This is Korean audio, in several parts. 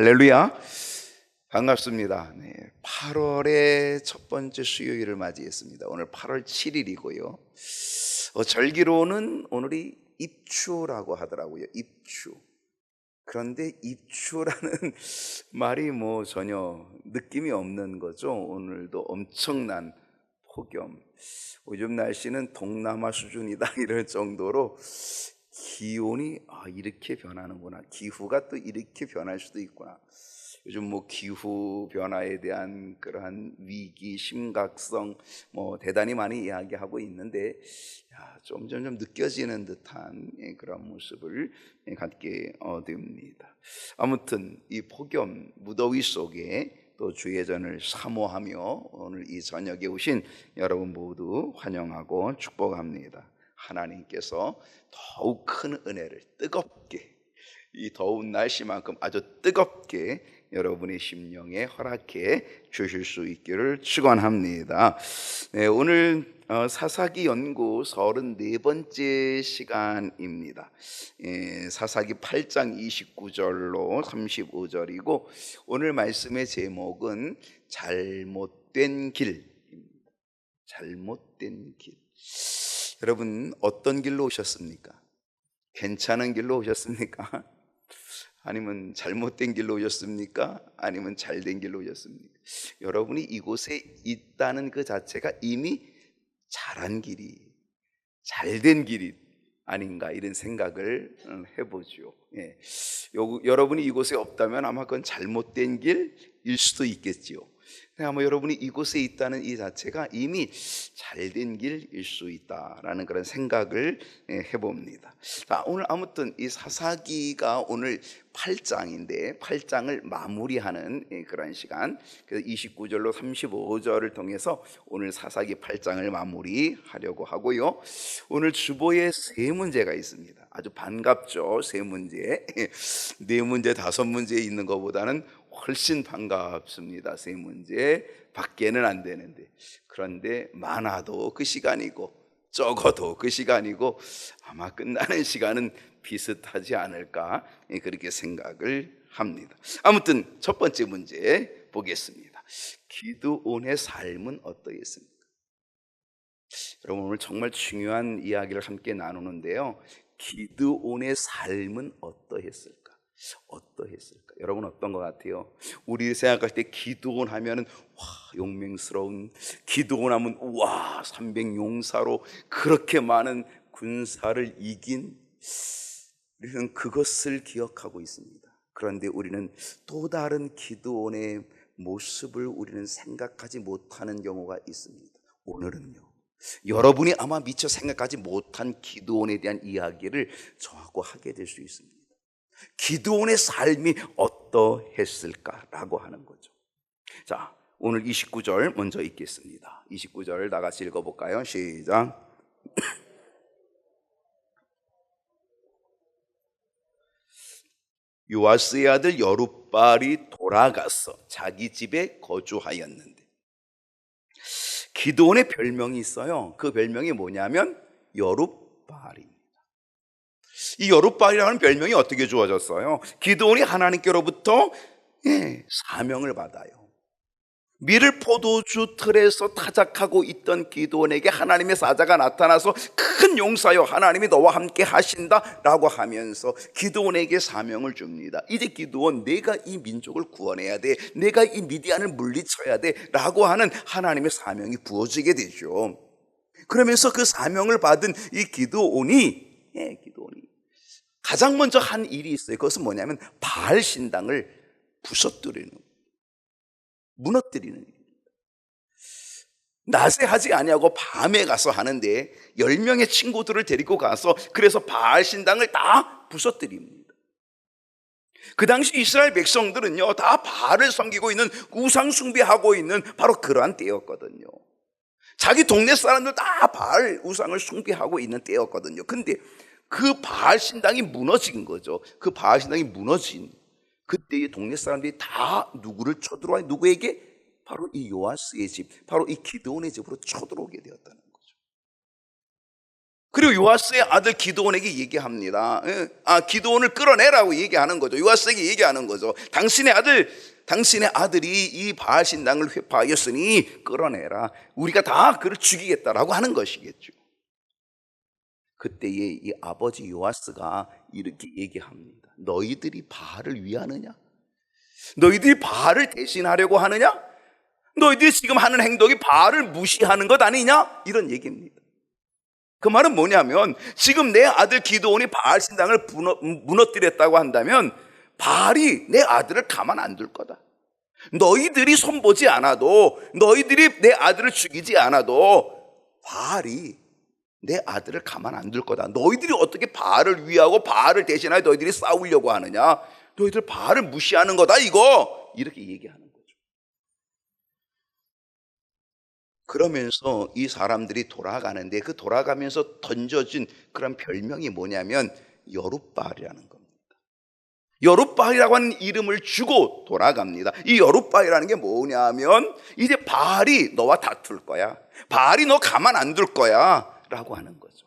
할렐루야. 반갑습니다. 8월의 첫 번째 수요일을 맞이했습니다. 오늘 8월 7일이고요. 절기로는 오늘이 입추라고 하더라고요. 입추. 그런데 입추라는 말이 전혀 느낌이 없는 거죠. 오늘도 엄청난 폭염. 요즘 날씨는 동남아 수준이다 이럴 정도로 기온이 이렇게 변하는구나, 기후가 또 이렇게 변할 수도 있구나. 요즘 기후 변화에 대한 그러한 위기 심각성 대단히 많이 이야기하고 있는데, 점점 느껴지는 듯한 그런 모습을 갖게 됩니다. 아무튼 이 폭염 무더위 속에 또 주의 전을 사모하며 오늘 이 저녁에 오신 여러분 모두 환영하고 축복합니다. 하나님께서 더욱 큰 은혜를 뜨겁게, 이 더운 날씨만큼 아주 뜨겁게 여러분의 심령에 허락해 주실 수 있기를 축원합니다. 오늘 사사기 연구 34번째 시간입니다. 사사기 8장 29절로 35절이고 오늘 말씀의 제목은 잘못된 길입니다. 잘못된 길. 여러분, 어떤 길로 오셨습니까? 괜찮은 길로 오셨습니까? 아니면 잘못된 길로 오셨습니까? 아니면 잘된 길로 오셨습니까? 여러분이 이곳에 있다는 그 자체가 이미 잘한 길이, 잘된 길이 아닌가, 이런 생각을 해보죠. 여러분이 이곳에 없다면 아마 그건 잘못된 길일 수도 있겠지요. 아마 여러분이 이곳에 있다는 이 자체가 이미 잘된 길일 수 있다라는 그런 생각을 해봅니다. 자, 오늘 아무튼 이 사사기가 오늘 8장인데 8장을 마무리하는 그런 시간, 그래서 29절로 35절을 통해서 오늘 사사기 8장을 마무리하려고 하고요. 오늘 주보에 세 문제가 있습니다. 아주 반갑죠. 세 문제. 네 문제, 다섯 문제 있는 것보다는 훨씬 반갑습니다. 세 문제 밖에는 안 되는데, 그런데 많아도 그 시간이고 적어도 그 시간이고 아마 끝나는 시간은 비슷하지 않을까, 그렇게 생각을 합니다. 아무튼 첫 번째 문제 보겠습니다. 기드온의 삶은 어떠했습니까? 여러분, 오늘 정말 중요한 이야기를 함께 나누는데요. 기드온의 삶은 어떠했을까? 어떠했을까? 여러분, 어떤 것 같아요? 우리 생각할 때 기드온 하면은 용맹스러운, 기드온 하면 300용사로 그렇게 많은 군사를 이긴, 우리는 그것을 기억하고 있습니다. 그런데 우리는 또 다른 기드온의 모습을 우리는 생각하지 못하는 경우가 있습니다. 오늘은요, 여러분이 아마 미처 생각하지 못한 기드온에 대한 이야기를 저하고 하게 될 수 있습니다. 기드온의 삶이 어떠했을까라고 하는 거죠. 자, 오늘 29절 먼저 읽겠습니다. 29절 다 같이 읽어볼까요? 시작. 요아스의 아들 여룻바알이 돌아가서 자기 집에 거주하였는데, 기드온의 별명이 있어요. 그 별명이 뭐냐면 여룻바알입니다. 이 여룻바알이라는 별명이 어떻게 주어졌어요? 기드온이 하나님께로부터 사명을 받아요. 밀을 포도주 틀에서 타작하고 있던 기드온에게 하나님의 사자가 나타나서 큰 용사여, 하나님이 너와 함께 하신다라고 하면서 기드온에게 사명을 줍니다. 이제 기드온, 내가 이 민족을 구원해야 돼, 내가 이 미디안을 물리쳐야 돼 라고 하는 하나님의 사명이 부어지게 되죠. 그러면서 그 사명을 받은 이 기드온이 가장 먼저 한 일이 있어요. 그것은 뭐냐면 바알 신당을 무너뜨리는 일입니다. 낮에 하지 아니하고 밤에 가서 하는데 10명의 친구들을 데리고 가서 그래서 바알 신당을 다 부서뜨립니다. 그 당시 이스라엘 백성들은요, 다 바알을 섬기고 있는, 우상 숭배하고 있는 바로 그러한 때였거든요. 자기 동네 사람들 다 바알 우상을 숭배하고 있는 때였거든요. 근데 그 바알 신당이 무너진 거죠. 그 바알 신당이 무너진 그때의 동네 사람들이 다 누구를 쳐들어와? 누구에게? 바로 이 요아스의 집, 바로 이 기드온의 집으로 쳐들어오게 되었다는 거죠. 그리고 요아스의 아들 기드온에게 얘기합니다. 기드온을 끌어내라고 얘기하는 거죠. 요아스에게 얘기하는 거죠. 당신의 아들이 이 바알 신당을 회파하였으니 끌어내라. 우리가 다 그를 죽이겠다라고 하는 것이겠죠. 그때에 이 아버지 요아스가 이렇게 얘기합니다. 너희들이 바알을 위하느냐? 너희들이 바알을 대신하려고 하느냐? 너희들이 지금 하는 행동이 바알을 무시하는 것 아니냐? 이런 얘기입니다. 그 말은 뭐냐면 지금 내 아들 기드온이 바알 신당을 무너뜨렸다고 한다면 바알이 내 아들을 가만 안 둘 거다. 너희들이 손보지 않아도, 너희들이 내 아들을 죽이지 않아도 바알이 내 아들을 가만 안 둘 거다. 너희들이 어떻게 바알을 위하고 바알을 대신하여 너희들이 싸우려고 하느냐? 너희들 바알을 무시하는 거다 이거. 이렇게 얘기하는 거죠. 그러면서 이 사람들이 돌아가는데 그 돌아가면서 던져진 그런 별명이 뭐냐면 여룻바알이라는 겁니다. 여룻바알이라고 하는 이름을 주고 돌아갑니다. 이 여룻바알이라는 게 뭐냐면 이제 바알이 너와 다툴 거야. 바알이 너 가만 안 둘 거야 라고 하는 거죠.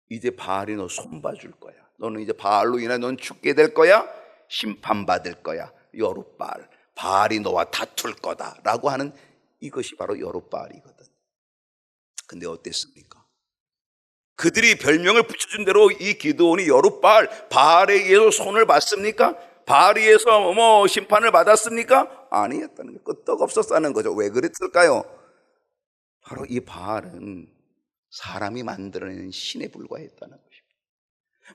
이제 바알이 너 손봐줄 거야. 너는 이제 바알로 인해 넌 죽게 될 거야. 심판받을 거야. 여룻바알. 바알이 너와 다툴 거다 라고 하는 이것이 바로 여룻바알이거든. 근데 어땠습니까? 그들이 별명을 붙여준 대로 이 기드온이 여룻바알, 바알에 의해서 손을 봤습니까? 바알에 의해서 심판을 받았습니까? 아니었다는 게 끄떡없었다는 거죠. 왜 그랬을까요? 바로 이 바알은 사람이 만들어내는 신에 불과했다는 것입니다.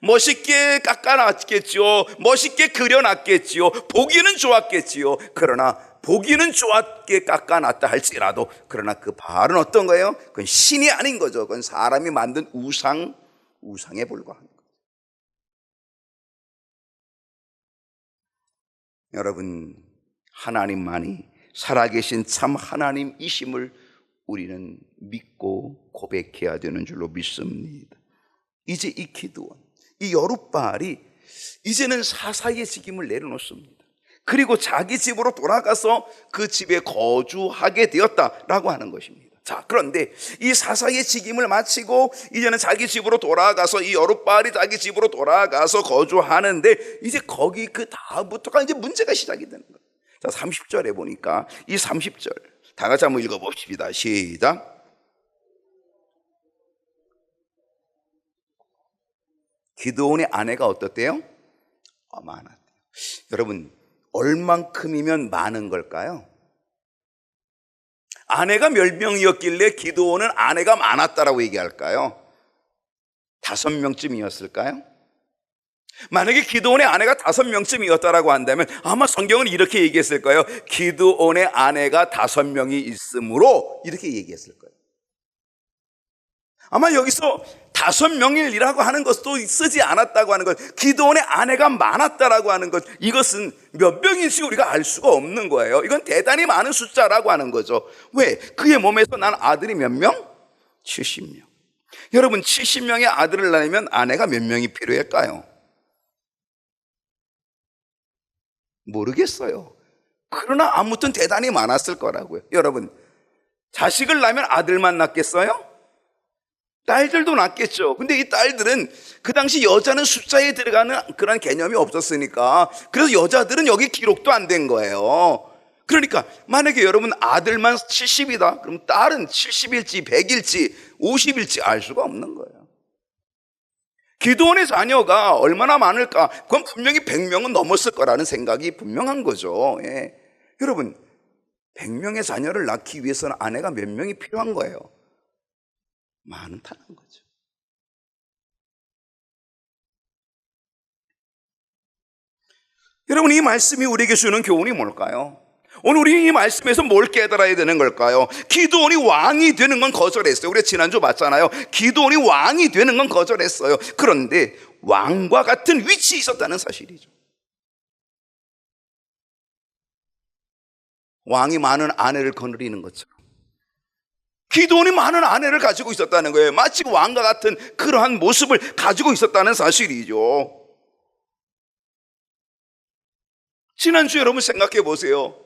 멋있게 깎아놨겠지요. 멋있게 그려놨겠지요. 보기는 좋았겠지요. 그러나 보기는 좋았게 깎아놨다 할지라도 그러나 그 바알은 어떤 거예요? 그건 신이 아닌 거죠. 그건 사람이 만든 우상에 불과한 거죠. 여러분, 하나님만이 살아계신 참 하나님이심을 우리는 믿고 고백해야 되는 줄로 믿습니다. 이제 이 기드온, 이 여룻바알이 이제는 사사의 직임을 내려놓습니다. 그리고 자기 집으로 돌아가서 그 집에 거주하게 되었다라고 하는 것입니다. 자, 그런데 이 사사의 직임을 마치고 이제는 자기 집으로 돌아가서 이 여룻바알이 자기 집으로 돌아가서 거주하는데 이제 거기 그 다음부터가 이제 문제가 시작이 되는 거예요. 자, 30절에 보니까 이 30절 다 같이 한번 읽어봅시다. 시작. 기드온의 아내가 어떻대요? 많았대요. 여러분, 얼만큼이면 많은 걸까요? 아내가 몇 명이었길래 기드온은 아내가 많았다라고 얘기할까요? 5명쯤이었을까요? 만약에 기드온의 아내가 5명쯤이었다라고 한다면 아마 성경은 이렇게 얘기했을 거예요. 기드온의 아내가 5명이 있으므로 이렇게 얘기했을 거예요. 아마 여기서 5명이라고 하는 것도 쓰지 않았다고 하는 것, 기드온의 아내가 많았다라고 하는 것, 이것은 몇 명인지 우리가 알 수가 없는 거예요. 이건 대단히 많은 숫자라고 하는 거죠. 왜? 그의 몸에서 난 아들이 몇 명? 70명. 여러분, 70명의 아들을 낳으면 아내가 몇 명이 필요할까요? 모르겠어요. 그러나 아무튼 대단히 많았을 거라고요. 여러분, 자식을 낳으면 아들만 낳겠어요? 딸들도 낳겠죠. 근데 이 딸들은 그 당시 여자는 숫자에 들어가는 그런 개념이 없었으니까 그래서 여자들은 여기 기록도 안 된 거예요. 그러니까 만약에 여러분 아들만 70이다 그럼 딸은 70일지 100일지 50일지 알 수가 없는 거예요. 기드온의 자녀가 얼마나 많을까? 그건 분명히 100명은 넘었을 거라는 생각이 분명한 거죠. 예. 여러분, 100명의 자녀를 낳기 위해서는 아내가 몇 명이 필요한 거예요? 많다는 거죠. 여러분, 이 말씀이 우리에게 주는 교훈이 뭘까요? 오늘 우리 이 말씀에서 뭘 깨달아야 되는 걸까요? 기드온이 왕이 되는 건 거절했어요. 우리가 지난주 봤잖아요. 기드온이 왕이 되는 건 거절했어요. 그런데 왕과 같은 위치에 있었다는 사실이죠. 왕이 많은 아내를 거느리는 것처럼 기드온이 많은 아내를 가지고 있었다는 거예요. 마치 왕과 같은 그러한 모습을 가지고 있었다는 사실이죠. 지난주 여러분 생각해 보세요.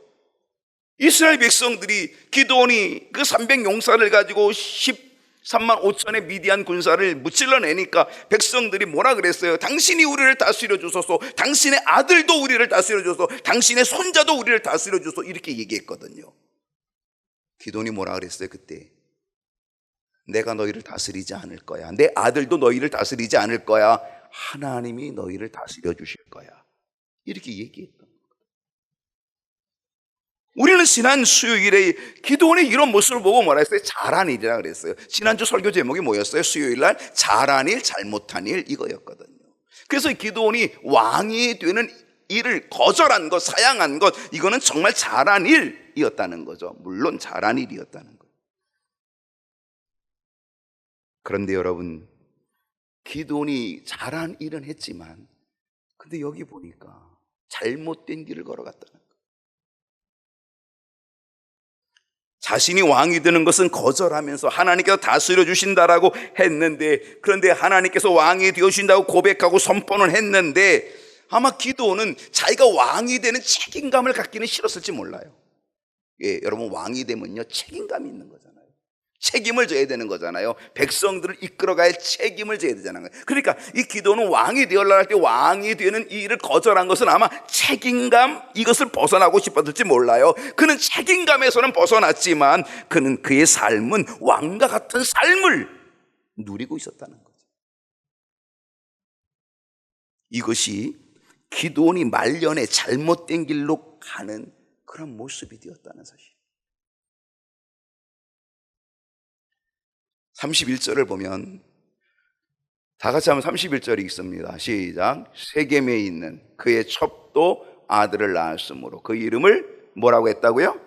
이스라엘 백성들이 기드온이 그 300용사를 가지고 3만 5천의 미디안 군사를 무찔러내니까 백성들이 뭐라 그랬어요? 당신이 우리를 다스려 주소서, 당신의 아들도 우리를 다스려 주소서, 당신의 손자도 우리를 다스려 주소서, 이렇게 얘기했거든요. 기도원이 뭐라 그랬어요 그때? 내가 너희를 다스리지 않을 거야, 내 아들도 너희를 다스리지 않을 거야, 하나님이 너희를 다스려 주실 거야, 이렇게 얘기했던 거예요. 우리는 지난 수요일에 기도원의 이런 모습을 보고 뭐라 했어요? 잘한 일이라 그랬어요. 지난주 설교 제목이 뭐였어요? 수요일 날 잘한 일, 잘못한 일, 이거였거든요. 그래서 기도원이 왕이 되는 일을 거절한 것, 사양한 것, 이거는 정말 잘한 일이었다는 거죠. 물론 잘한 일이었다는 거예요. 그런데 여러분, 기도원이 잘한 일은 했지만 근데 여기 보니까 잘못된 길을 걸어갔다는 거예요. 자신이 왕이 되는 것은 거절하면서 하나님께서 다스려 주신다라고 했는데, 그런데 하나님께서 왕이 되어주신다고 고백하고 선포는 했는데 아마 기도는 자기가 왕이 되는 책임감을 갖기는 싫었을지 몰라요. 예, 여러분, 왕이 되면요 책임감이 있는 거잖아요. 책임을 져야 되는 거잖아요. 백성들을 이끌어갈 책임을 져야 되잖아요. 그러니까 이 기도는 왕이 되려고 할 때 왕이 되는 이 일을 거절한 것은 아마 책임감, 이것을 벗어나고 싶었을지 몰라요. 그는 책임감에서는 벗어났지만 그는 그의 삶은 왕과 같은 삶을 누리고 있었다는 거죠. 이것이 기도원이 말년에 잘못된 길로 가는 그런 모습이 되었다는 사실. 31절을 보면 다 같이 한번 31절이 있습니다. 시작. 세겜에 있는 그의 첩도 아들을 낳았으므로 그 이름을 뭐라고 했다고요?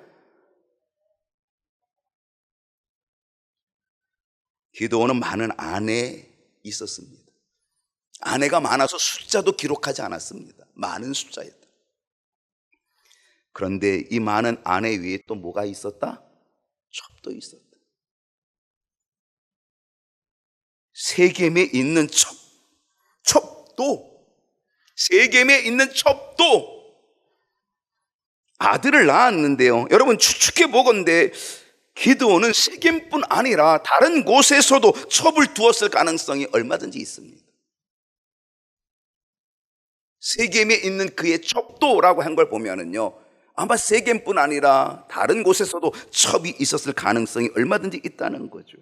기도원은 많은 아내 있었습니다. 아내가 많아서 숫자도 기록하지 않았습니다. 많은 숫자였다. 그런데 이 많은 아내 위에 또 뭐가 있었다? 첩도 있었다. 세겜에 있는 첩도, 세겜에 있는 첩도 아들을 낳았는데요, 여러분 추측해 보건대 기드온은 세겜뿐 아니라 다른 곳에서도 첩을 두었을 가능성이 얼마든지 있습니다. 세겜에 있는 그의 첩도라고 한 걸 보면은요, 아마 세겜뿐 아니라 다른 곳에서도 첩이 있었을 가능성이 얼마든지 있다는 거죠.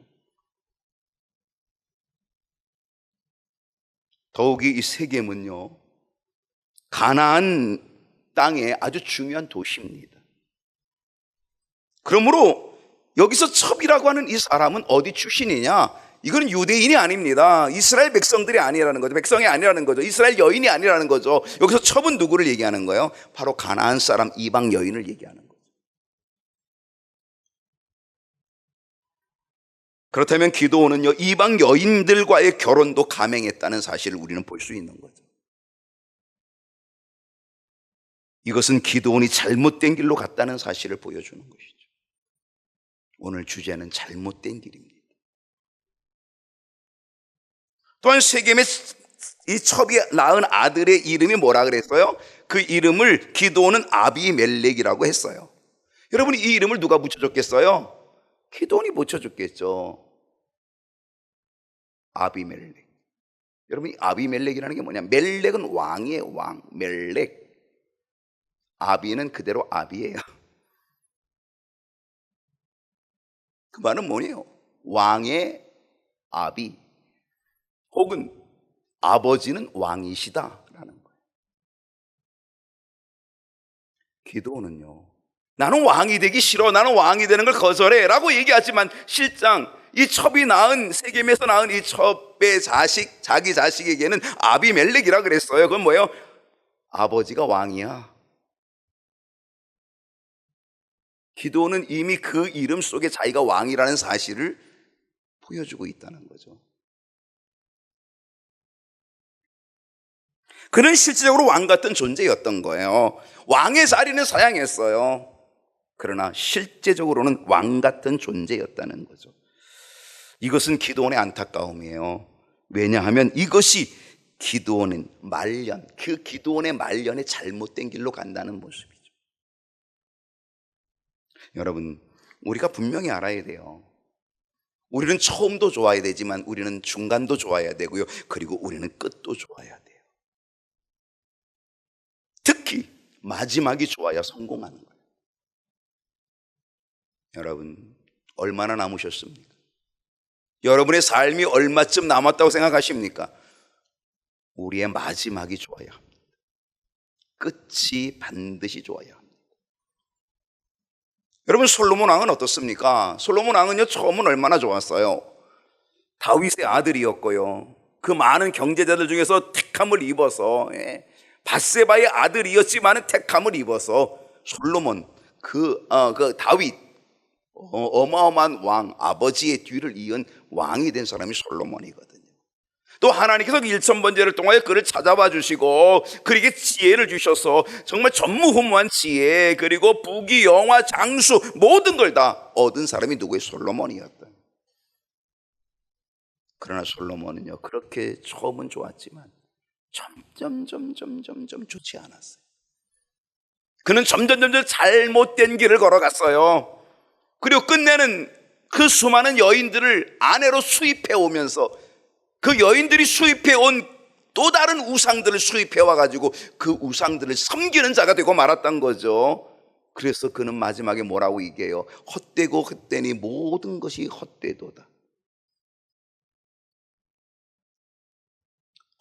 더욱이 이 세겜은요, 가나안 땅의 아주 중요한 도시입니다. 그러므로 여기서 첩이라고 하는 이 사람은 어디 출신이냐? 이건 유대인이 아닙니다. 이스라엘 백성들이 아니라는 거죠. 백성이 아니라는 거죠. 이스라엘 여인이 아니라는 거죠. 여기서 첩은 누구를 얘기하는 거예요? 바로 가나안 사람 이방 여인을 얘기하는 거죠. 그렇다면 기도원은요, 이방 여인들과의 결혼도 감행했다는 사실을 우리는 볼 수 있는 거죠. 이것은 기도원이 잘못된 길로 갔다는 사실을 보여주는 것이죠. 오늘 주제는 잘못된 길입니다. 또한 세겜의 이 첩이 낳은 아들의 이름이 뭐라 그랬어요? 그 이름을 기도원은 아비멜렉이라고 했어요. 여러분, 이 이름을 누가 붙여줬겠어요? 기도원이 붙여줬겠죠. 아비멜렉. 여러분, 이 아비멜렉이라는 게 뭐냐? 멜렉은 왕이에요. 왕. 멜렉. 아비는 그대로 아비예요. 그 말은 뭐예요? 왕의 아비, 혹은 아버지는 왕이시다라는 거예요. 기도원은요, 나는 왕이 되기 싫어, 나는 왕이 되는 걸 거절해 라고 얘기하지만 실상 이 첩이 낳은, 세겜에서 낳은 이 첩의 자식, 자기 자식에게는 아비멜렉이라 그랬어요. 그건 뭐예요? 아버지가 왕이야. 기도는 이미 그 이름 속에 자기가 왕이라는 사실을 보여주고 있다는 거죠. 그는 실질적으로 왕 같은 존재였던 거예요. 왕의 자리는 사양했어요. 그러나 실제적으로는 왕 같은 존재였다는 거죠. 이것은 기도원의 안타까움이에요. 왜냐하면 이것이 기도원은 말년, 그 기도원의 말년에 잘못된 길로 간다는 모습이죠. 여러분, 우리가 분명히 알아야 돼요. 우리는 처음도 좋아야 되지만 우리는 중간도 좋아야 되고요. 그리고 우리는 끝도 좋아야 돼요. 특히 마지막이 좋아야 성공하는 거예요. 여러분, 얼마나 남으셨습니까? 여러분의 삶이 얼마쯤 남았다고 생각하십니까? 우리의 마지막이 좋아야 합니다. 끝이 반드시 좋아야 합니다. 여러분, 솔로몬 왕은 어떻습니까? 솔로몬 왕은요, 처음은 얼마나 좋았어요. 다윗의 아들이었고요, 그 많은 경제자들 중에서 택함을 입어서, 밧세바의 아들이었지만 택함을 입어서 솔로몬, 그 다윗, 어마어마한 왕, 아버지의 뒤를 이은 왕이 된 사람이 솔로몬이거든요. 또 하나님께서 일천번제를 통하여 그를 찾아봐 주시고 그에게 지혜를 주셔서 정말 전무후무한 지혜, 그리고 부귀, 영화, 장수 모든 걸 다 얻은 사람이 누구예요? 솔로몬이었다. 그러나 솔로몬은요, 그렇게 처음은 좋았지만 점점 좋지 않았어요. 그는 점점 잘못된 길을 걸어갔어요. 그리고 끝내는 그 수많은 여인들을 아내로 수입해 오면서 그 여인들이 수입해 온 또 다른 우상들을 수입해 와가지고 그 우상들을 섬기는 자가 되고 말았던 거죠. 그래서 그는 마지막에 뭐라고 얘기해요? 헛되고 헛되니 모든 것이 헛되도다.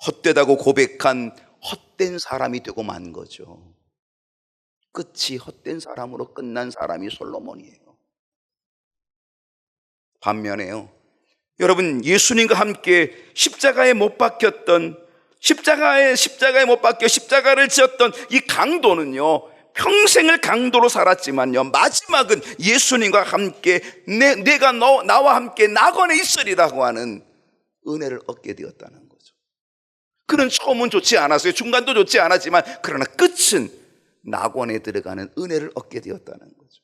헛되다고 고백한 헛된 사람이 되고 만 거죠. 끝이 헛된 사람으로 끝난 사람이 솔로몬이에요. 반면에요, 여러분, 예수님과 함께 십자가에 못 박혔던, 십자가에 못 박혀 십자가를 지었던 이 강도는요, 평생을 강도로 살았지만요, 마지막은 예수님과 함께 내가 나와 함께 낙원에 있으리라고 하는 은혜를 얻게 되었다는 거죠. 그는 처음은 좋지 않았어요. 중간도 좋지 않았지만 그러나 끝은 낙원에 들어가는 은혜를 얻게 되었다는 거죠.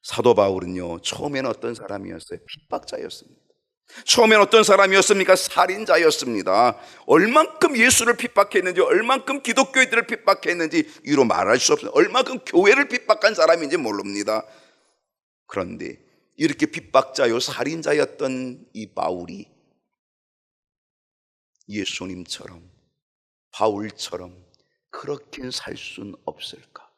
사도 바울은요, 처음에는 어떤 사람이었어요? 핍박자였습니다. 처음엔 어떤 사람이었습니까? 살인자였습니다. 얼만큼 예수를 핍박했는지, 얼만큼 기독교인들을 핍박했는지 이로 말할 수 없어요. 얼만큼 교회를 핍박한 사람인지 모릅니다. 그런데 이렇게 핍박자요, 살인자였던 이 바울이 예수님처럼, 바울처럼 그렇게 살 수는 없을까?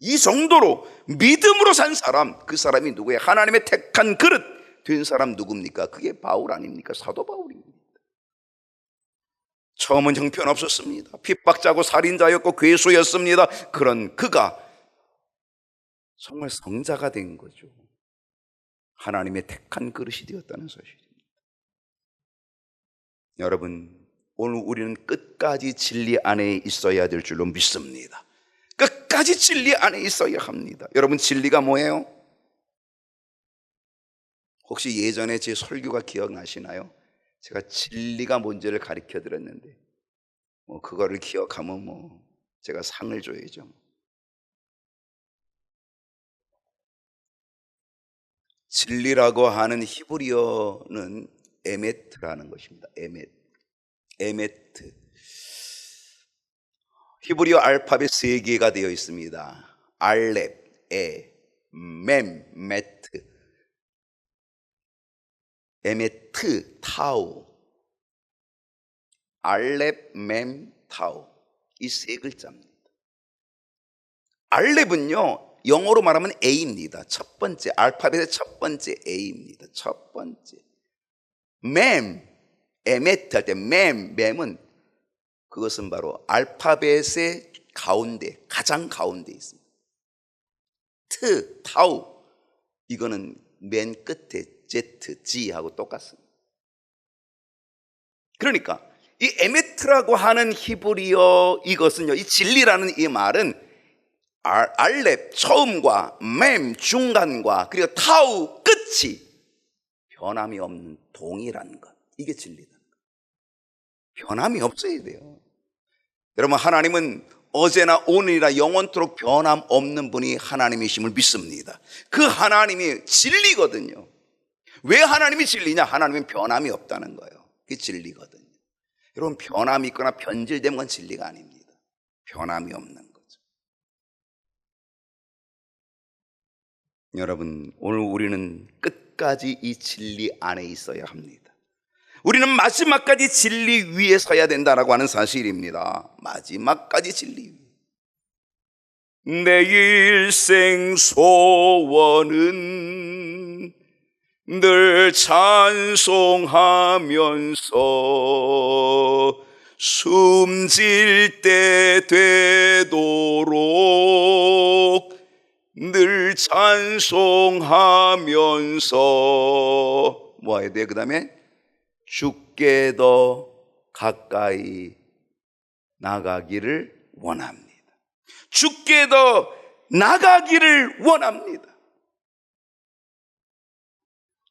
이 정도로 믿음으로 산 사람, 그 사람이 누구예요? 하나님의 택한 그릇 된 사람 누굽니까? 그게 바울 아닙니까? 사도 바울입니다. 처음은 형편없었습니다. 핍박자고 살인자였고 괴수였습니다. 그런 그가 정말 성자가 된 거죠. 하나님의 택한 그릇이 되었다는 사실입니다. 여러분, 오늘 우리는 끝까지 진리 안에 있어야 될 줄로 믿습니다. 끝까지 진리 안에 있어야 합니다. 여러분, 진리가 뭐예요? 혹시 예전에 제 설교가 기억나시나요? 제가 진리가 뭔지를 가르쳐 드렸는데 그거를 기억하면 제가 상을 줘야죠. 진리라고 하는 히브리어는 에메트라는 것입니다. 에메트. 히브리어 알파벳 3개가 되어 있습니다. 알렙, 멤, 메트, 에메트, 타우. 알렙, 멤, 타우. 이 3글자입니다. 알렙은요, 영어로 말하면 A입니다. 첫 번째, 알파벳의 첫 번째 A입니다. 첫 번째. 멤, 에메트 할 때 멤은 그것은 바로 알파벳의 가운데, 가장 가운데 있습니다. 타우, 이거는 맨 끝에 Z, G하고 똑같습니다. 그러니까 이 에메트라고 하는 히브리어 이것은요, 이 진리라는 이 말은 알렙 처음과 맴 중간과 그리고 타우 끝이 변함이 없는 동일한 것, 이게 진리다. 변함이 없어야 돼요. 여러분, 하나님은 어제나 오늘이나 영원토록 변함 없는 분이 하나님이심을 믿습니다. 그 하나님이 진리거든요. 왜 하나님이 진리냐? 하나님은 변함이 없다는 거예요. 그게 진리거든요. 여러분, 변함이 있거나 변질된 건 진리가 아닙니다. 변함이 없는 거죠. 여러분, 오늘 우리는 끝까지 이 진리 안에 있어야 합니다. 우리는 마지막까지 진리 위에 서야 된다라고 하는 사실입니다. 마지막까지 진리 위에. 내 일생 소원은 늘 찬송하면서 숨질 때 되도록 늘 찬송하면서 뭐 해야 돼? 그 다음에 주께 더 가까이 나가기를 원합니다. 주께 더 나가기를 원합니다.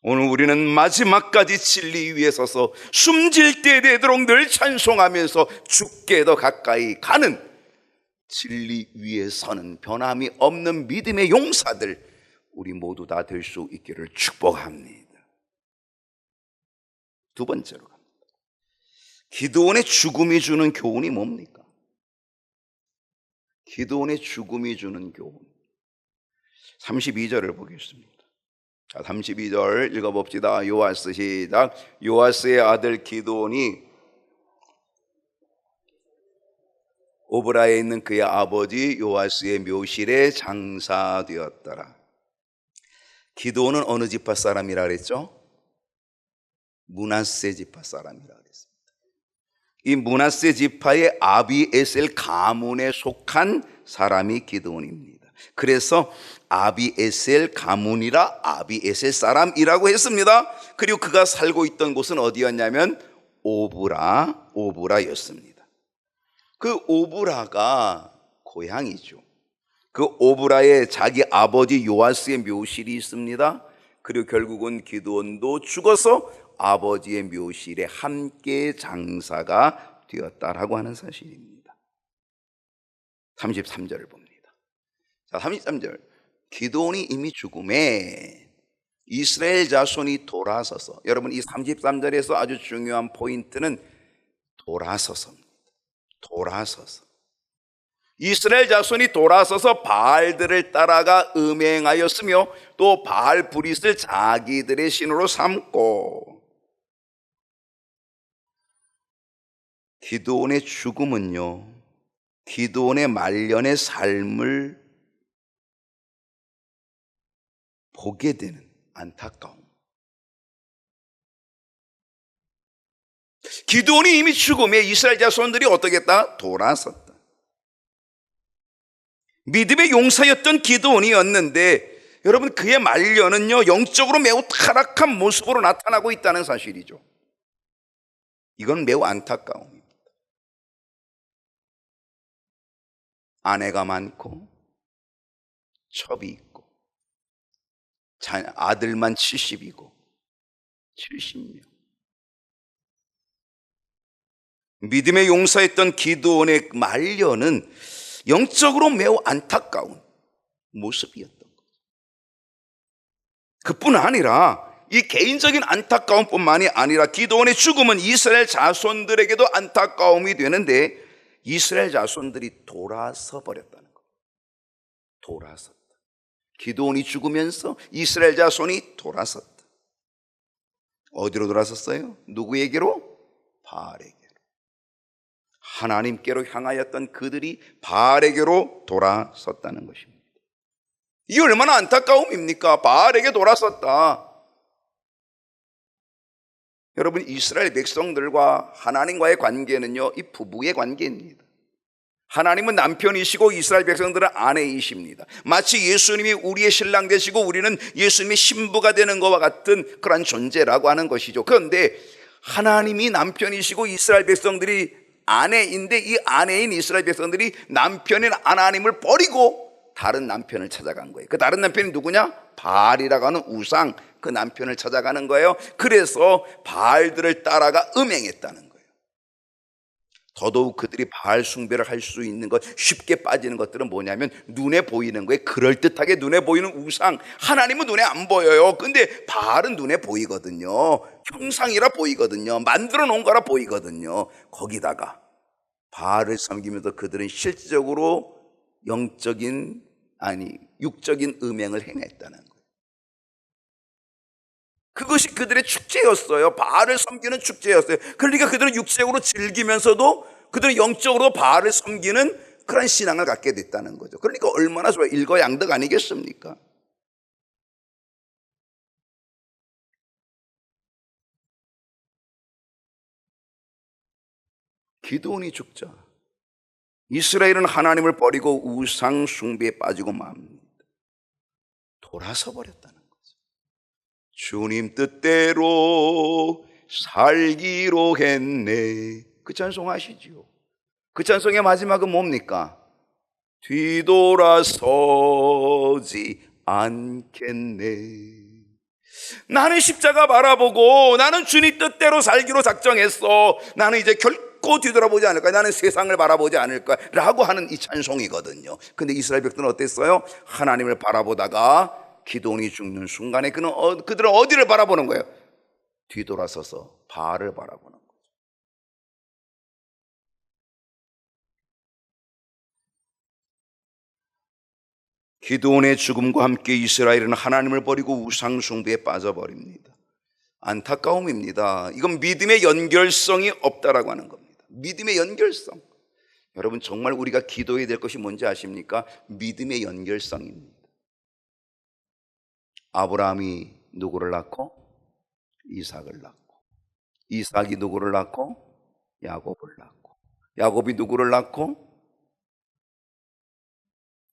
오늘 우리는 마지막까지 진리 위에 서서 숨질 때 되도록 늘 찬송하면서 주께 더 가까이 가는 진리 위에 서는 변함이 없는 믿음의 용사들, 우리 모두 다 될 수 있기를 축복합니다. 두 번째로 갑니다. 기드온의 죽음이 주는 교훈이 뭡니까? 기드온의 죽음이 주는 교훈. 32절을 보겠습니다. 자, 32절 읽어봅시다. 요아스 시작. 요아스의 아들 기드온이 오브라에 있는 그의 아버지 요아스의 묘실에 장사되었더라. 기드온은 어느 지파 사람이라 그랬죠? 므낫세 지파 사람이라 그랬습니다. 이 므낫세 지파의 아비에셀 가문에 속한 사람이 기드온입니다. 그래서 아비에셀 가문이라 아비에셀 사람이라고 했습니다. 그리고 그가 살고 있던 곳은 어디였냐면 오브라였습니다. 그 오브라가 고향이죠. 그 오브라에 자기 아버지 요아스의 묘실이 있습니다. 그리고 결국은 기드온도 죽어서 아버지의 묘실에 함께 장사가 되었다라고 하는 사실입니다. 33절을 봅니다. 자, 33절. 기드온이 이미 죽음에 이스라엘 자손이 돌아서서, 여러분 이 33절에서 아주 중요한 포인트는 돌아서서입니다. 돌아서서 이스라엘 자손이 돌아서서 바알들을 따라가 음행하였으며 또 바알 브릿을 자기들의 신으로 삼고, 기드온의 죽음은요, 기드온의 말년의 삶을 보게 되는 안타까움. 기드온이 이미 죽음에 이스라엘 자손들이 어떻게 했다? 돌아섰다. 믿음의 용사였던 기드온이었는데, 여러분 그의 말년은요 영적으로 매우 타락한 모습으로 나타나고 있다는 사실이죠. 이건 매우 안타까움입니다. 아내가 많고 첩이 있고 아들만 70이고 70명. 믿음의 용사였던 기드온의 말년은 영적으로 매우 안타까운 모습이었던 거죠. 그뿐 아니라 이 개인적인 안타까움뿐만이 아니라 기드온의 죽음은 이스라엘 자손들에게도 안타까움이 되는데, 이스라엘 자손들이 돌아서 버렸다는 거예요. 돌아섰다. 기드온이 죽으면서 이스라엘 자손이 돌아섰다. 어디로 돌아섰어요? 누구에게로? 바알에게로. 하나님께로 향하였던 그들이 바알에게로 돌아섰다는 것입니다. 이게 얼마나 안타까움입니까? 바알에게 돌아섰다. 여러분, 이스라엘 백성들과 하나님과의 관계는요, 이 부부의 관계입니다. 하나님은 남편이시고 이스라엘 백성들은 아내이십니다. 마치 예수님이 우리의 신랑 되시고 우리는 예수님의 신부가 되는 것과 같은 그런 존재라고 하는 것이죠. 그런데 하나님이 남편이시고 이스라엘 백성들이 아내인데, 이 아내인 이스라엘 백성들이 남편인 하나님을 버리고 다른 남편을 찾아간 거예요. 그 다른 남편이 누구냐? 바알이라고 하는 우상, 그 남편을 찾아가는 거예요. 그래서 바알들을 따라가 음행했다는 거예요. 더더욱 그들이 바알 숭배를 할 수 있는 것, 쉽게 빠지는 것들은 뭐냐면 눈에 보이는 거예요. 그럴듯하게 눈에 보이는 우상. 하나님은 눈에 안 보여요. 근데 바알은 눈에 보이거든요. 형상이라 보이거든요. 만들어 놓은 거라 보이거든요. 거기다가 바알을 섬기면서 그들은 실질적으로 영적인 육적인 음행을 행했다는 거예요. 그것이 그들의 축제였어요. 바알을 섬기는 축제였어요. 그러니까 그들은 육적으로 즐기면서도 그들은 영적으로 바알을 섬기는 그런 신앙을 갖게 됐다는 거죠. 그러니까 얼마나 좋아요. 일거양득 아니겠습니까? 기드온이 죽자 이스라엘은 하나님을 버리고 우상 숭배에 빠지고 맙니다. 돌아서 버렸다는 거죠. 주님 뜻대로 살기로 했네. 그 찬송 아시지요? 그 찬송의 마지막은 뭡니까? 뒤돌아서지 않겠네. 나는 십자가 바라보고 나는 주님 뜻대로 살기로 작정했어. 나는 이제 결코 뒤돌아보지 않을 거야. 나는 세상을 바라보지 않을 거야 라고 하는 이 찬송이거든요. 근데 이스라엘 백성은 어땠어요? 하나님을 바라보다가 기드온이 죽는 순간에 그들은 어디를 바라보는 거예요? 뒤돌아서서 바알을 바라보는 거예요. 기드온의 죽음과 함께 이스라엘은 하나님을 버리고 우상 숭배에 빠져버립니다. 안타까움입니다. 이건 믿음의 연결성이 없다라고 하는 겁니다. 믿음의 연결성. 여러분 정말 우리가 기도해야 될 것이 뭔지 아십니까? 믿음의 연결성입니다. 아브라함이 누구를 낳고? 이삭을 낳고, 이삭이 누구를 낳고? 야곱을 낳고, 야곱이 누구를 낳고?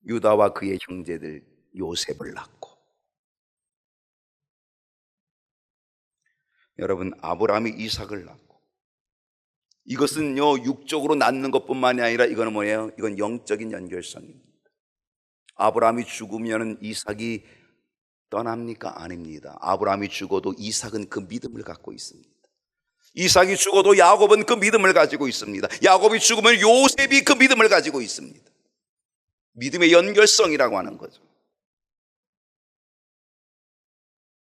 유다와 그의 형제들 요셉을 낳고. 여러분 아브라함이 이삭을 낳고, 이것은요 육적으로 낳는 것뿐만이 아니라 이거는 뭐예요? 이건 영적인 연결성입니다. 아브라함이 죽으면 이삭이 떠납니까? 아닙니다. 아브라함이 죽어도 이삭은 그 믿음을 갖고 있습니다. 이삭이 죽어도 야곱은 그 믿음을 가지고 있습니다. 야곱이 죽으면 요셉이 그 믿음을 가지고 있습니다. 믿음의 연결성이라고 하는 거죠.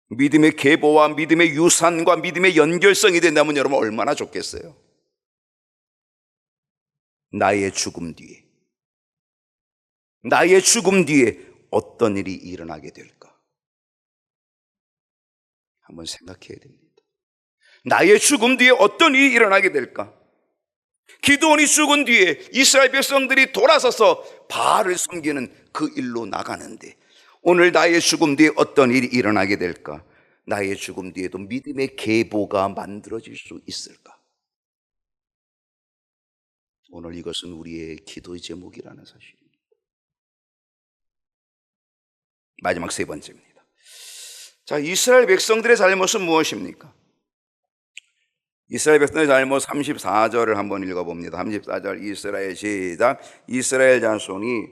믿음의 계보와 믿음의 유산과 믿음의 연결성이 된다면 여러분 얼마나 좋겠어요. 나의 죽음 뒤에 어떤 일이 일어나게 될까? 한번 생각해야 됩니다. 나의 죽음 뒤에 어떤 일이 일어나게 될까? 기드온이 죽은 뒤에 이스라엘 백성들이 돌아서서 바알을 섬기는 그 일로 나가는데, 오늘 나의 죽음 뒤에 어떤 일이 일어나게 될까? 나의 죽음 뒤에도 믿음의 계보가 만들어질 수 있을까? 오늘 이것은 우리의 기도의 제목이라는 사실입니다. 마지막 세 번째입니다. 자, 이스라엘 백성들의 잘못은 무엇입니까? 이스라엘 백성의 잘못 34절을 한번 읽어봅니다. 34절 이스라엘 시작. 이스라엘 자손이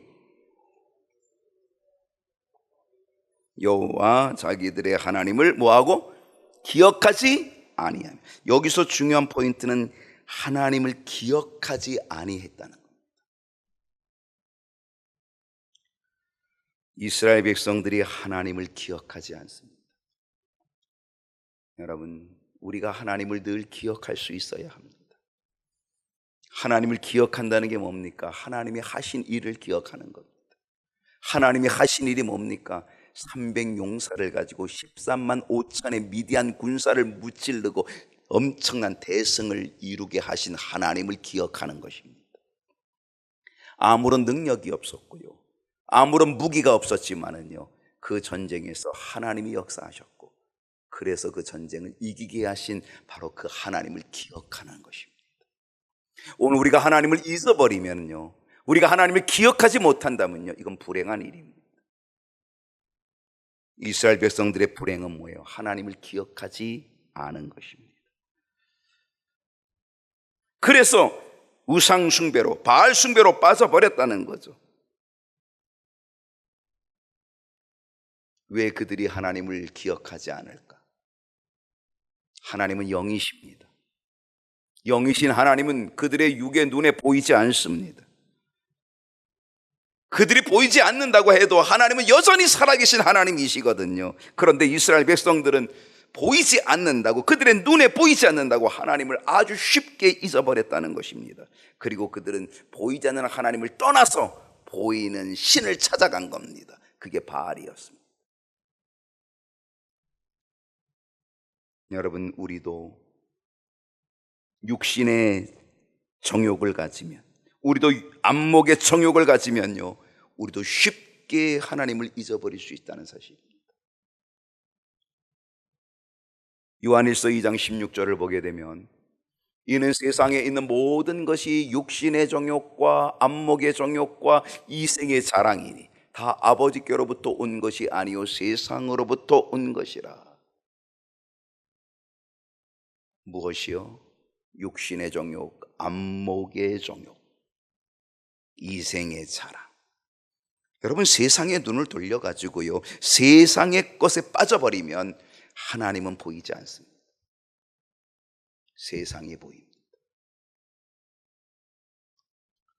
여호와 자기들의 하나님을 뭐하고? 기억하지 아니하며. 여기서 중요한 포인트는 하나님을 기억하지 아니했다는 겁니다. 이스라엘 백성들이 하나님을 기억하지 않습니다. 여러분 우리가 하나님을 늘 기억할 수 있어야 합니다. 하나님을 기억한다는 게 뭡니까? 하나님이 하신 일을 기억하는 겁니다. 하나님이 하신 일이 뭡니까? 300용사를 가지고 13만 5천의 미디안 군사를 무찌르고 엄청난 대승을 이루게 하신 하나님을 기억하는 것입니다. 아무런 능력이 없었고요, 아무런 무기가 없었지만은요, 그 전쟁에서 하나님이 역사하셨고, 그래서 그 전쟁을 이기게 하신 바로 그 하나님을 기억하는 것입니다. 오늘 우리가 하나님을 잊어버리면요, 우리가 하나님을 기억하지 못한다면요, 이건 불행한 일입니다. 이스라엘 백성들의 불행은 뭐예요? 하나님을 기억하지 않은 것입니다. 그래서 우상 숭배로, 바알 숭배로 빠져버렸다는 거죠. 왜 그들이 하나님을 기억하지 않을까? 하나님은 영이십니다. 영이신 하나님은 그들의 육의 눈에 보이지 않습니다. 그들이 보이지 않는다고 해도 하나님은 여전히 살아계신 하나님이시거든요. 그런데 이스라엘 백성들은 보이지 않는다고, 그들의 눈에 보이지 않는다고 하나님을 아주 쉽게 잊어버렸다는 것입니다. 그리고 그들은 보이지 않는 하나님을 떠나서 보이는 신을 찾아간 겁니다. 그게 바알이었습니다. 여러분, 우리도 육신의 정욕을 가지면, 우리도 안목의 정욕을 가지면요, 우리도 쉽게 하나님을 잊어버릴 수 있다는 사실입니다. 요한일서 2장 16절을 보게 되면, 이는 세상에 있는 모든 것이 육신의 정욕과 안목의 정욕과 이생의 자랑이니 다 아버지께로부터 온 것이 아니요 세상으로부터 온 것이라. 무엇이요? 육신의 정욕, 안목의 정욕, 이생의 자랑. 여러분, 세상의 눈을 돌려가지고요, 세상의 것에 빠져버리면 하나님은 보이지 않습니다. 세상이 보입니다.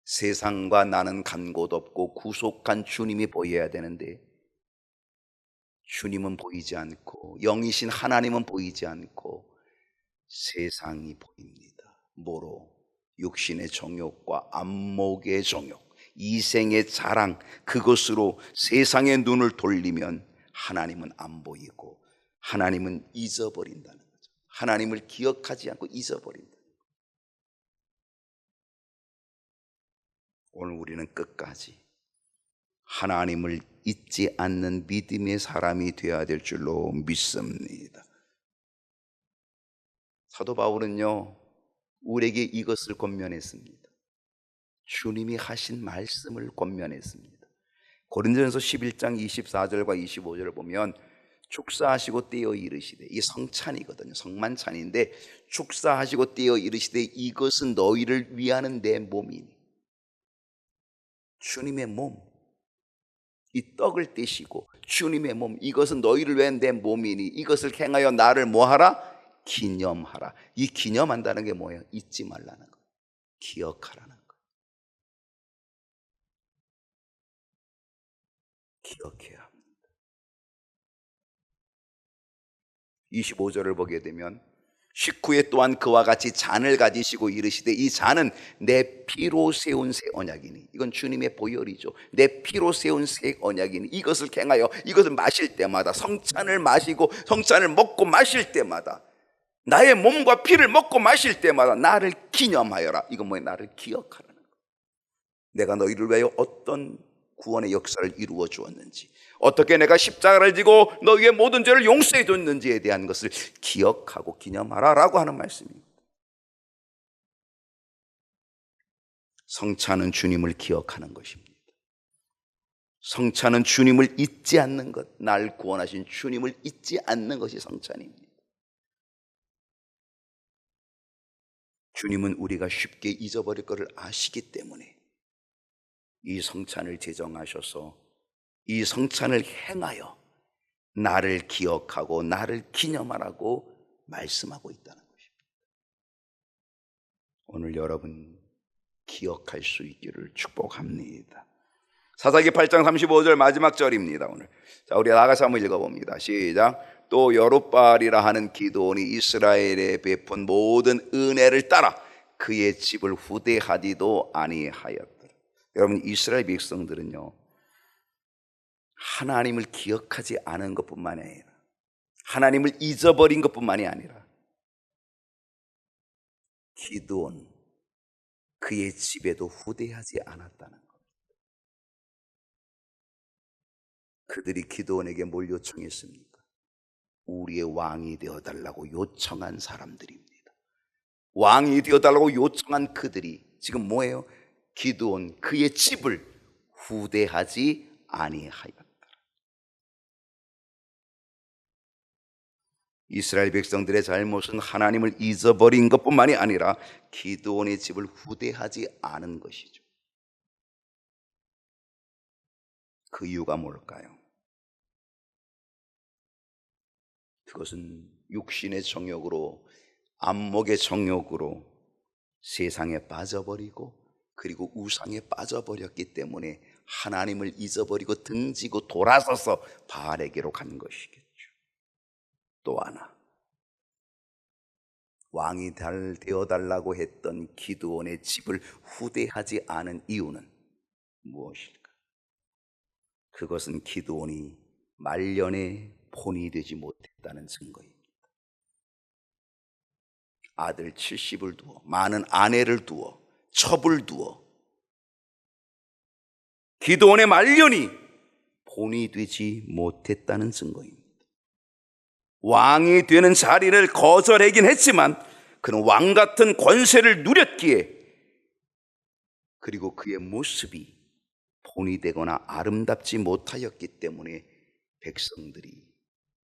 세상과 나는 간 곳 없고 구속한 주님이 보여야 되는데, 주님은 보이지 않고 영이신 하나님은 보이지 않고 세상이 보입니다. 뭐로? 육신의 정욕과 안목의 정욕, 이생의 자랑, 그것으로 세상의 눈을 돌리면 하나님은 안 보이고 하나님은 잊어버린다는 거죠. 하나님을 기억하지 않고 잊어버린다. 오늘 우리는 끝까지 하나님을 잊지 않는 믿음의 사람이 되어야 될 줄로 믿습니다. 사도 바울은요, 우리에게 이것을 권면했습니다. 주님이 하신 말씀을 권면했습니다. 고린도전서 11장 24절과 25절을 보면, 축사하시고 떼어 이르시되, 이 성찬이거든요. 성만찬인데, 축사하시고 떼어 이르시되 이것은 너희를 위하는 내 몸이니. 주님의 몸, 이 떡을 떼시고 주님의 몸, 이것은 너희를 위한 내 몸이니 이것을 행하여 나를 뭐하라? 기념하라. 이 기념한다는 게 뭐예요? 잊지 말라는 거예요. 기억하라는 거예요. 기억해야 합니다. 25절을 보게 되면, 식후에 또한 그와 같이 잔을 가지시고 이르시되 이 잔은 내 피로 세운 새 언약이니. 이건 주님의 보혈이죠. 내 피로 세운 새 언약이니 이것을 행하여, 이것을 마실 때마다, 성찬을 마시고 성찬을 먹고 마실 때마다, 나의 몸과 피를 먹고 마실 때마다 나를 기념하여라. 이건 뭐예요? 나를 기억하라는 거예요. 내가 너희를 위하여 어떤 구원의 역사를 이루어 주었는지, 어떻게 내가 십자가를 지고 너희의 모든 죄를 용서해 줬는지에 대한 것을 기억하고 기념하라 라고 하는 말씀입니다. 성찬은 주님을 기억하는 것입니다. 성찬은 주님을 잊지 않는 것, 날 구원하신 주님을 잊지 않는 것이 성찬입니다. 주님은 우리가 쉽게 잊어버릴 것을 아시기 때문에 이 성찬을 제정하셔서 이 성찬을 행하여 나를 기억하고 나를 기념하라고 말씀하고 있다는 것입니다. 오늘 여러분 기억할 수 있기를 축복합니다. 사사기 8장 35절 마지막 절입니다. 오늘 자, 우리 나가서 한번 읽어봅니다. 시작. 또 여룻바알이라 하는 기드온이 이스라엘에 베푼 모든 은혜를 따라 그의 집을 후대하지도 아니하였더라. 여러분, 이스라엘 백성들은요, 하나님을 기억하지 않은 것뿐만이 아니라, 하나님을 잊어버린 것뿐만이 아니라, 기드온 그의 집에도 후대하지 않았다는 것. 그들이 기드온에게 뭘 요청했습니까? 우리의 왕이 되어달라고 요청한 사람들입니다. 왕이 되어달라고 요청한 그들이 지금 뭐예요? 기드온 그의 집을 후대하지 아니하였다. 이스라엘 백성들의 잘못은 하나님을 잊어버린 것뿐만이 아니라 기드온의 집을 후대하지 않은 것이죠. 그 이유가 뭘까요? 그것은 육신의 정욕으로, 안목의 정욕으로 세상에 빠져버리고, 그리고 우상에 빠져버렸기 때문에 하나님을 잊어버리고 등지고 돌아서서 바알에게로 간 것이겠죠. 또 하나, 왕이 되어달라고 했던 기드온의 집을 후대하지 않은 이유는 무엇일까? 그것은 기드온이 말년에 본이 되지 못했다는 증거입니다. 아들 70을 두어, 많은 아내를 두어, 첩을 두어 기드온의 말년이 본이 되지 못했다는 증거입니다. 왕이 되는 자리를 거절하긴 했지만 그는 왕 같은 권세를 누렸기에, 그리고 그의 모습이 본이 되거나 아름답지 못하였기 때문에 백성들이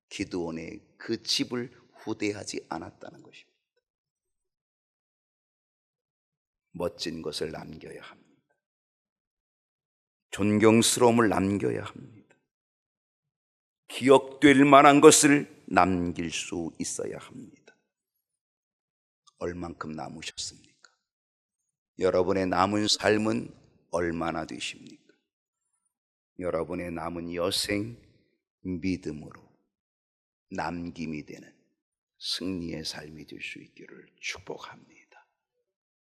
기드온의 그 집을 후대하지 않았다는 것입니다. 멋진 것을 남겨야 합니다. 존경스러움을 남겨야 합니다. 기억될 만한 것을 남길 수 있어야 합니다. 얼만큼 남으셨습니까? 여러분의 남은 삶은 얼마나 되십니까? 여러분의 남은 여생 믿음으로 남김이 되는 승리의 삶이 될 수 있기를 축복합니다.